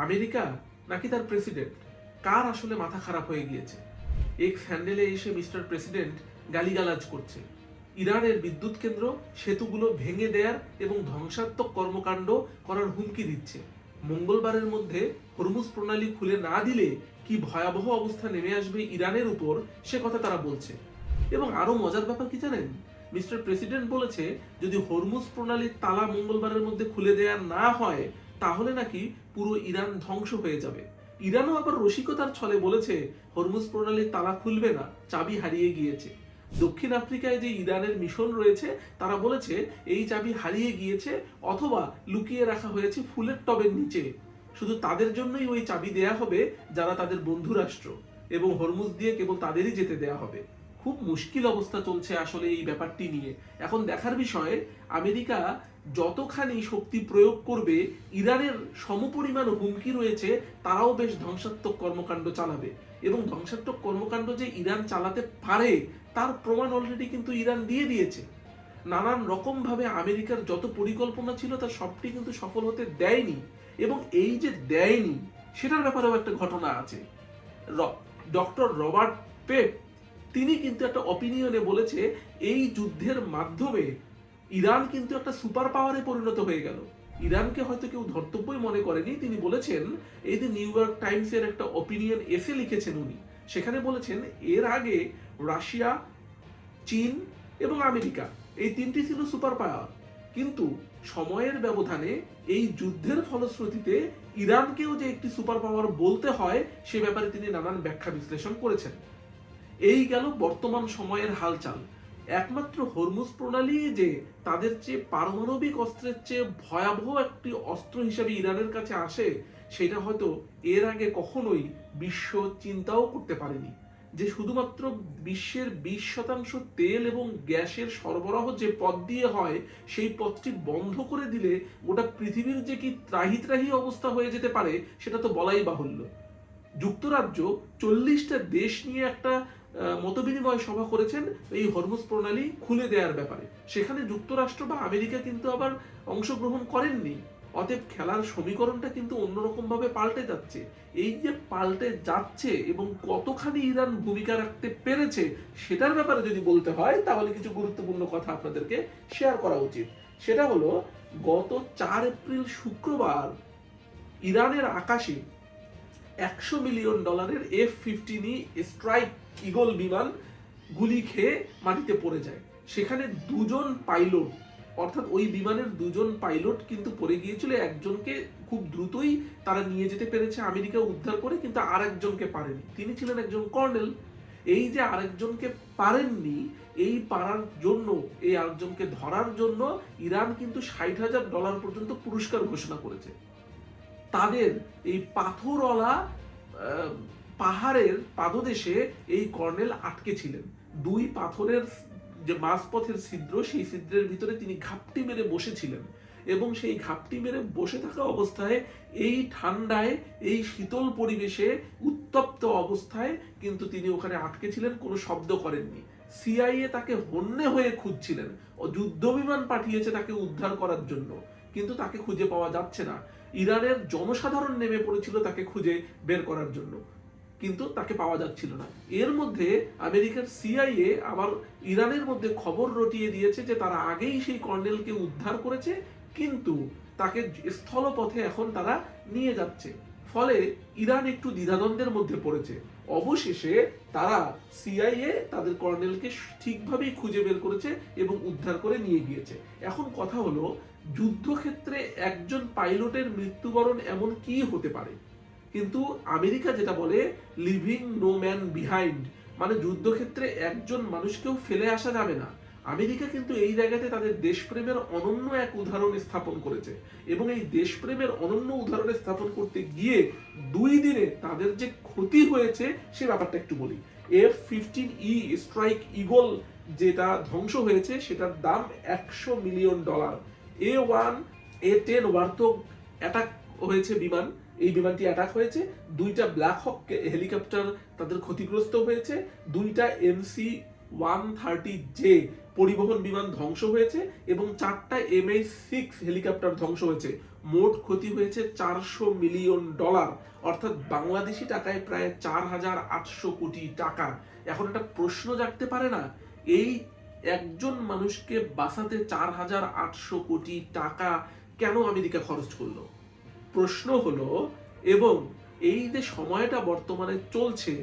America নাকি তার president, কার আসলে মাথা খারাপ হয়ে গিয়েছে? এক্স হ্যান্ডেলে এসে মিস্টার প্রেসিডেন্ট গালিগালাজ করছে, ইরানের বিদ্যুৎ কেন্দ্র সেতুগুলো ভেঙে দেয়ার এবং ধ্বংসাত্মক কর্মকাণ্ড করার হুমকি দিচ্ছে। মঙ্গলবারের মধ্যে হরমুজ প্রণালী খুলে না দিলে কি ভয়াবহ অবস্থা নেমে আসবে ইরানের উপর, সে কথা তারা বলছে। এবং আরো মজার ব্যাপার কি জানেন, মিস্টার প্রেসিডেন্ট বলেছে যদি হরমুজ প্রণালীর তালা মঙ্গলবারের মধ্যে খুলে দেয়া না হয় তাহলে নাকি পুরো ইরান ধ্বংস হয়ে যাবে। ইরানও আবার রসিকতার ছলে বলেছে হরমুজ প্রণালীর তালা খুলবে না, চাবি হারিয়ে গিয়েছে। দক্ষিণ আফ্রিকায় যে ইরানের মিশন রয়েছে তারা বলেছে এই চাবি হারিয়ে গিয়েছে অথবা লুকিয়ে রাখা হয়েছে ফুলের টবের নিচে। শুধু তাদের জন্যই ওই চাবি দেয়া হবে যারা তাদের বন্ধু রাষ্ট্র, এবং হরমুজ দিয়ে কেবল তাদেরই যেতে দেয়া হবে। খুব মুশকিল অবস্থা চলছে আসলে এই ব্যাপারটি নিয়ে। এখন দেখার বিষয় আমেরিকা যতখানি শক্তি প্রয়োগ করবে, ইরানের সমপরিমাণ হুমকি রয়েছে তারাও বেশ ধ্বংসাত্মক কর্মকাণ্ড চালাবে। এবং ধ্বংসাত্মক কর্মকাণ্ড যে ইরান চালাতে পারে তার প্রমাণ অলরেডি কিন্তু ইরান দিয়ে দিয়েছে। নানান রকম ভাবে আমেরিকার যত পরিকল্পনা ছিল তার সবটি কিন্তু সফল হতে দেয়নি। এবং এই যে দেয়নি সেটার ব্যাপারেও একটা ঘটনা আছে। ডক্টর রবার্ট পেপ তিনি কিন্তু একটা অপিনিয়নে বলেছে এই যুদ্ধের মাধ্যমে ইরান কিন্তু একটা সুপার পাওয়ারে পরিণত হয়ে গেল। ইরানকে হয়তো কেউ ধর্তব্যই মনে করেনি। তিনি বলেছেন, এই যে নিউ ইয়র্ক টাইমসের একটা অপিনিয়ন এসে লিখেছেন উনি, সেখানে বলেছেন এর আগে রাশিয়া, চীন এবং আমেরিকা এই তিনটি ছিল সুপার পাওয়ার, কিন্তু সময়ের ব্যবধানে এই যুদ্ধের ফলশ্রুতিতে ইরানকেও যে একটি সুপার পাওয়ার বলতে হয় সে ব্যাপারে তিনি নানান ব্যাখ্যা বিশ্লেষণ করেছেন। এই গেল বর্তমান সময়ের হালচাল। একমাত্র হরমুজ প্রণালী যে তাদের চেয়ে পারমাণবিক অস্ত্রের চেয়ে ভয়াবহ একটি অস্ত্র হিসেবে ইরানের কাছে আসে সেটা হয়তো এর আগে কখনোই বিশ্ব চিন্তাও করতে পারেনি। যে শুধুমাত্র বিশ্বের 20% তেল এবং গ্যাসের সরবরাহ যে পথ দিয়ে হয় সেই পথটি বন্ধ করে দিলে গোটা পৃথিবীর যে কি ত্রাহি ত্রাহি অবস্থা হয়ে যেতে পারে সেটা তো বলাই বাহুল্য। যুক্তরাজ্য 40টা দেশ নিয়ে একটা মতবিনিময় সভা করেছেন এই হরমুজ প্রণালী খুলে দেওয়ার ব্যাপারে। সেখানে যুক্তরাষ্ট্র বা আমেরিকা কিন্তু আবার অংশগ্রহণ করেননি। অতএব খেলার সমীকরণটা কিন্তু অন্যরকম ভাবে পাল্টে যাচ্ছে। এই যে পাল্টে যাচ্ছে এবং কতখানি ইরান ভূমিকা রাখতে পেরেছে সেটার ব্যাপারে যদি বলতে হয় তাহলে কিছু গুরুত্বপূর্ণ কথা আপনাদেরকে শেয়ার করা উচিত। সেটা হলো গত 4 এপ্রিল শুক্রবার ইরানের আকাশে $100 মিলিয়ন F-15 স্ট্রাইক ইগল বিমান গুলি খেয়ে মাটিতে পড়ে যায়। সেখানে দুজন পাইলট, অর্থাৎ ওই বিমানের দুজন পাইলট কিন্তু পড়ে গিয়েছিল। একজনকে খুব দ্রুতই তারা নিয়ে যেতে পেরেছে আমেরিকা উদ্ধার করে, কিন্তু আরেকজনকে পারেনি। তিনি ছিলেন একজন কর্নেল। এই যে আরেকজনকে পারেননি, এই পারার জন্য, এই আরেকজনকে ধরার জন্য ইরান কিন্তু $60,000 পর্যন্ত পুরস্কার ঘোষণা করেছে। তাদের এই পাথরওয়ালা পাহাড়ের পাদদেশে এই কর্নেল আটকে ছিলেন। দুই পাথরের যে মাঝপথের ছিদ্র, সেই ছিদ্রের ভিতরে তিনি ঘাপটি মেরে বসেছিলেন। এবং সেই ঘাপটি মেরে বসে থাকা অবস্থায় এই ঠান্ডায়, এই শীতল পরিবেশে, উত্তপ্ত অবস্থায় কিন্তু তিনি ওখানে আটকে ছিলেন, কোনো শব্দ করেননি। সিআইএ তাকে হন্যে হয়ে খুঁজছিলেন, ও যুদ্ধ বিমান পাঠিয়েছে তাকে উদ্ধার করার জন্য, কিন্তু তাকে খুঁজে পাওয়া যাচ্ছে না। ইরানের জনসাধারণ নেমে পড়েছিল তাকে খুঁজে বের করার জন্য, কিন্তু তাকে পাওয়া যাচ্ছিল না। এর মধ্যে আমেরিকার সিআইএ আবার ইরানের মধ্যে খবর রটিয়ে দিয়েছে যে তারা আগেই সেই কর্নেলকে উদ্ধার করেছে, কিন্তু তাকে স্থলপথে এখন তারা নিয়ে যাচ্ছে। ফলে ইরান একটু দ্বিধাদ্বন্দ্বের মধ্যে পড়েছে। অবশেষে তারা সিআইএ তাদের কর্নেলকে ঠিকভাবেই খুঁজে বের করেছে এবং উদ্ধার করে নিয়ে গিয়েছে। এখন কথা হলো, যুদ্ধক্ষেত্রে একজন পাইলটের মৃত্যুবরণ এমন কি হতে পারে? কিন্তু আমেরিকা যেটা বলে লিভিং নো ম্যান বিহাইন্ড, মানে যুদ্ধক্ষেত্রে একজন মানুষকেও ফেলে আসা যাবে না। আমেরিকা কিন্তু এই জায়গাতে তাদের দেশপ্রেমের অনন্য এক উদাহরণ স্থাপন করেছে। এবং এই দেশপ্রেমের অনন্য উদাহরণ স্থাপন করতে গিয়ে 2 দিনে তাদের যে ক্ষতি হয়েছে সে ব্যাপারটা একটু বলি। F-15E স্ট্রাইক ইগল যেটা ধ্বংস হয়েছে সেটার দাম $100 মিলিয়ন। A1, A10 ওয়ার্থক অ্যাটাক হয়েছে বিমান, এই বিমানটি অ্যাটাক হয়েছে। 2টা ব্ল্যাক হক হেলিকপ্টার তাদের ক্ষতিগ্রস্ত হয়েছে। 2টা MC-130J পরিবহন বিমান ধ্বংস হয়েছে এবং 4টা MH-6 হেলিকপ্টার ধ্বংস হয়েছে। মোট ক্ষতি হয়েছে $400 মিলিয়ন, অর্থাৎ বাংলাদেশি টাকায় প্রায় 4,800 কোটি টাকা। এখন একটা প্রশ্ন জাগতে পারে না, এই একজন মানুষকে বাঁচাতে 4,800 কোটি টাকা কেন আমেরিকা খরচ করলো? প্রশ্ন হলো, এবং এই যে সময়টা বর্তমানে চলছে,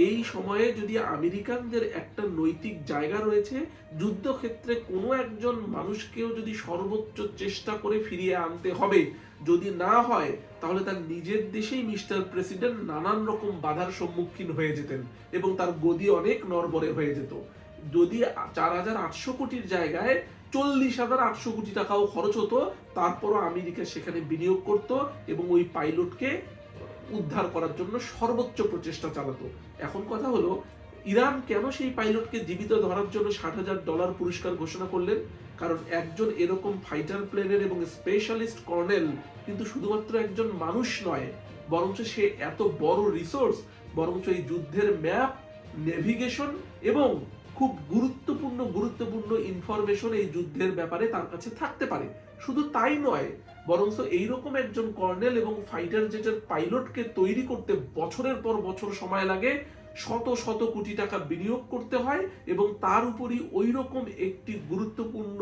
এই সময়ে যদি আমেরিকানদের একটা নৈতিক জায়গা রয়েছে, যুদ্ধক্ষেত্রে কোনো একজন মানুষকেও যদি সর্বোচ্চ চেষ্টা করে ফিরিয়ে আনতে হবে, যদি না হয় তাহলে তার নিজের দেশেই মিস্টার প্রেসিডেন্ট নানান রকম বাধার সম্মুখীন হয়ে যেতেন এবং তার গদি অনেক নড়বড়ে হয়ে যেত। যদি 4,800 কোটির জায়গায় 40,800 কোটি টাকাও খরচ হতো, তারপরও আমেরিকা সেখানে বিনিয়োগ করত এবং ওই পাইলটকে উদ্ধার করার জন্য সর্বোচ্চ প্রচেষ্টা চালাতো। এখন কথা হলো, ইরান কেন সেই পাইলটকে জীবিত ধরার জন্য $60,000 পুরস্কার ঘোষণা করলেন? কারণ একজন এরকম ফাইটার প্লেনের এবং স্পেশালিস্ট কর্নেল কিন্তু শুধুমাত্র একজন মানুষ নয়, বরঞ্চ সে এত বড় রিসোর্স, বরঞ্চ এই যুদ্ধের ম্যাপ, নেভিগেশন এবং খুব গুরুত্বপূর্ণ ইনফরমেশন এই যুদ্ধের ব্যাপারে তার কাছে থাকতে পারে। শুধু তাই নয়, বরঞ্চ এইরকম একজন কর্নেল এবং ফাইটার জেটের পাইলটকে তৈরি করতে বছরের পর বছর সময় লাগে, শত শত কোটি টাকা বিনিয়োগ করতে হয় এবং তার উপরই ওই রকম একটি গুরুত্বপূর্ণ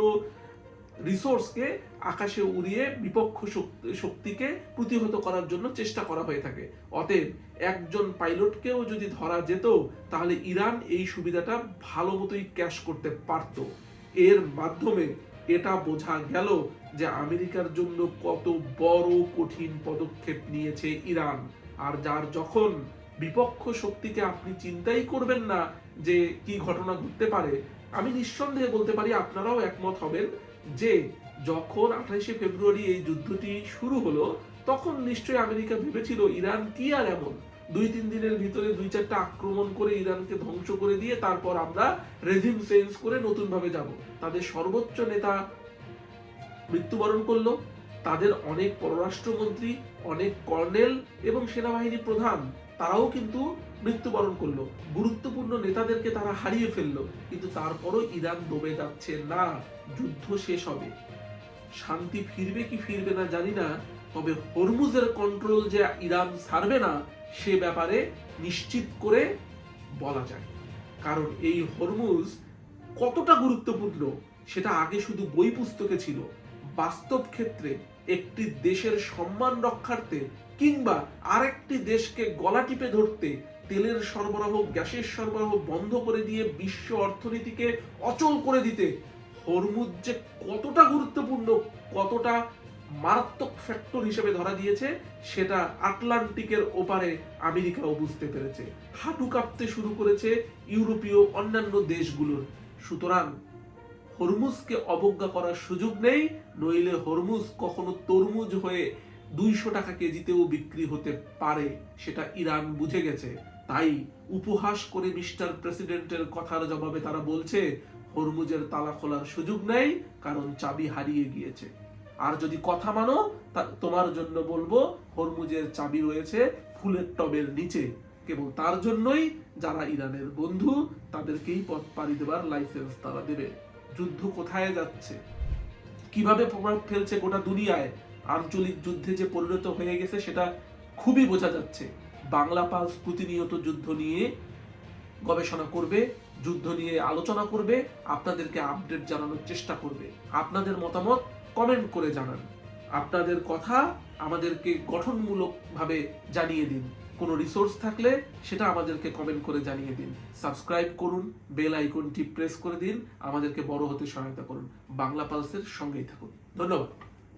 রিসোর্সকে আকাশে উড়িয়ে বিপক্ষ শক্তিকে প্রতিহত করার জন্য চেষ্টা করা হয়ে থাকে। অতএব একজন পাইলটকেও যদি ধরা যেত, তাহলে ইরান এই সুবিধাটা ভালো মতোই ক্যাশ করতে পারত। এর মাধ্যমে এটা বোঝা গেল যে আমেরিকার জন্য কত বড় কঠিন পদক্ষেপ নিয়েছে ইরান। আর যার যখন বিপক্ষ শক্তিকে আপনি চিন্তাই করবেন না যে কি ঘটনা ঘটতে পারে, আমি নিঃসন্দেহে বলতে পারি, আপনারাও একমত হবেন যে যখন 28শে ফেব্রুয়ারি এই যুদ্ধটি শুরু হলো, তখন নিশ্চয়ই আমেরিকা ভেবেছিল ইরান কি আর এমন, 2-3 দিনের ভিতরে 2-4টা আক্রমণ করে ইরানকে ধ্বংস করে দিয়ে তারপর আমরা রেজিম চেঞ্জ করে নতুন ভাবে যাব। তাদের সর্বোচ্চ নেতা মৃত্যুবরণ করলো, তাদের অনেক পররাষ্ট্রমন্ত্রী, অনেক কর্নেল এবং সেনাবাহিনী প্রধান তারাও কিন্তু মৃত্যুবরণ করলো, গুরুত্বপূর্ণ নেতাদেরকে তারা হারিয়ে ফেললো। কিন্তু তারপরও ইরান দমে যাচ্ছে না, যুদ্ধ শেষ হবে। শান্তি ফিরবে কি ফিরবে না জানি না, তবে হরমুজের কন্ট্রোল যে ইরান ছাড়বে না সে ব্যাপারে নিশ্চিত করে বলা যায়। কারণ এই হরমুজ কতটা গুরুত্বপূর্ণ সেটা আগে শুধু বই পুস্তকে ছিল, বাস্তব ক্ষেত্রে একটি দেশের সম্মান রক্ষার্থে কিংবা আরেকটি দেশকে গলা টিপে ধরতে তেলের সরবরাহ, গ্যাসের সরবরাহ বন্ধ করে দিয়ে বিশ্ব অর্থনীতিকে অচল করে দিতে হরমুজ যে কতটা গুরুত্বপূর্ণ, কতটা মারাত্মক ফ্যাক্টর হিসেবে ধরা দিয়েছে, সেটা আটলান্টিকের ওপারে আমেরিকাও বুঝতে পেরেছে। হাঁটু কাঁপতে শুরু করেছে ইউরোপীয় অন্যান্য দেশগুলোর। সুতরাং হরমুজকে অবজ্ঞা করার সুযোগ নেই, নইলে হরমুজ কখনো তরমুজ হয়ে 200 টাকা কেজিতেও বিক্রি হতে পারে, সেটা ইরান বুঝে গেছে। তাই উপহাস করে মিস্টার প্রেসিডেন্টের কথার জবাবে তারা বলছে হরমুজের তালা খোলার সুযোগ নেই, কারণ চাবি হারিয়ে গিয়েছে। আর যদি কথা মানো, তোমার জন্য বলবো হরমুজের চাবি রয়েছে ফুলের টবের নিচে। কেবল তার জন্যই যারা ইরানের বন্ধু তাদেরকেই পথ পাড়ি দেবার লাইসেন্স তারা দেবে। যুদ্ধ কোথায় যাচ্ছে, কিভাবে প্রভাব ফেলছে গোটা দুনিয়ায়, আঞ্চলিক যুদ্ধে যে পরিণত হয়ে গেছে সেটা খুবই বোঝা যাচ্ছে। বাংলা পালস প্রতিনিয়ত যুদ্ধ নিয়ে গবেষণা করবে, যুদ্ধ নিয়ে আলোচনা করবে, আপনাদেরকে আপডেট জানানোর চেষ্টা করবে। আপনাদের মতামত কমেন্ট করে জানান, আপনাদের কথা আমাদেরকে গঠনমূলকভাবে জানিয়ে দিন। কোনো রিসোর্স থাকলে সেটা আমাদেরকে কমেন্ট করে জানিয়ে দিন। সাবস্ক্রাইব করুন, বেল আইকনটি প্রেস করে দিন, আমাদেরকে বড় হতে সহায়তা করুন। বাংলা পালসের সঙ্গেই থাকুন। ধন্যবাদ।